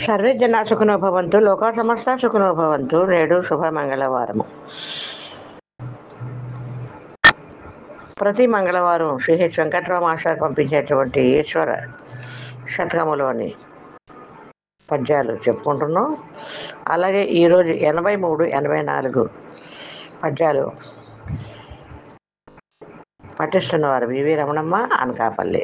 Survey జనా సుఖినో భవంతు, లోకా సమస్త సుఖినో భవంతు. నేడు శుభ మంగళవారము. ప్రతి మంగళవారం శ్రీ హెచ్ వెంకట్రావు మాస్టర్ పంపించేటువంటి ఈశ్వర శతకములోని పద్యాలు చెప్పుకుంటున్నాం. అలాగే ఈరోజు 83, 84 పద్యాలు పఠిస్తున్నవారు వివి రమణమ్మ, అనకాపల్లి.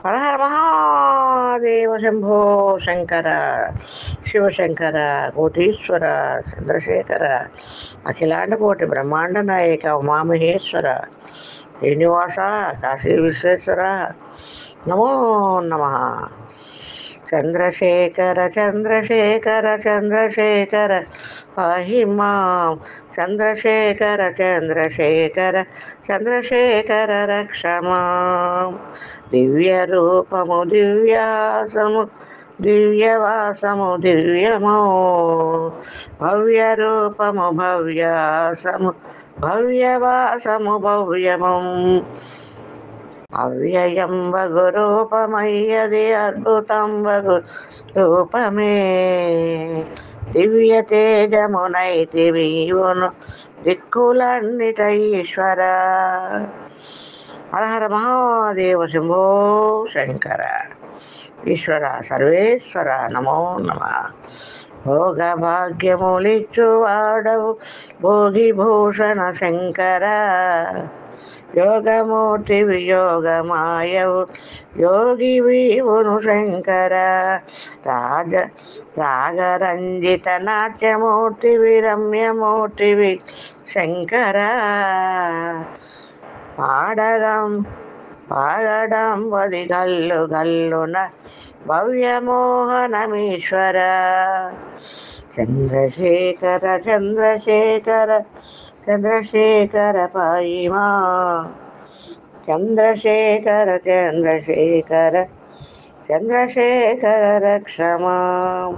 హరహర మహాదేవ శంభో శంకర, శివశంకర, కోటీశ్వర, చంద్రశేఖర, అఖిలాండ కోటి బ్రహ్మాండ నాయక, ఉమామహేశ్వర, శ్రీనివాస, కాశీ విశ్వేశ్వర, నమో నమః. చంద్రశేఖర చంద్రశేఖర చంద్రశేఖర పాహి మాం, చంద్రశేఖర చంద్రశేఖర చంద్రశేఖర రక్ష మాం. దివ్య రూపము దివ్యాసము దివ్యవాసము దివ్యమో, భవ్య రూపము భవ్యాసము భవ్యవాసము భవ్యము. అవ్యయం వగు రూపమయ్యది అద్భుతం వగు రూపమే, దివ్య తేజమునైతివీవును దిక్కులన్నిట ఈశ్వర. హరహర మహాదేవ శంభో శంకర, ఈశ్వర సర్వేశ్వర, నమో నమః. భోగ భాగ్యములిచ్చువాడవు భోగి భూషణ శంకర, యోగమూర్తి వియోగమాయవు యోగి వీవును శంకర. రాగరంజిత నాట్యమూర్తి విరమ్యమూర్తివి శంకర. పాడడం వది గల్లు గల్లున భవ్యమోహనమీశ్వర. చంద్రశేఖర చంద్రశేఖర చంద్రశేఖర పాయిమా, చంద్రశేఖర చంద్రశేఖర చంద్రశేఖర రక్ష మాం.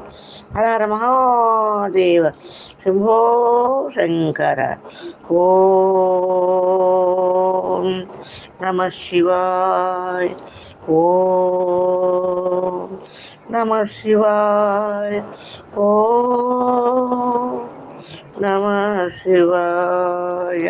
హర మహాదేవ శంభో శంకర. ఓం నమః శివాయ, ఓం నమః శివాయ, ఓం నమః శివాయ.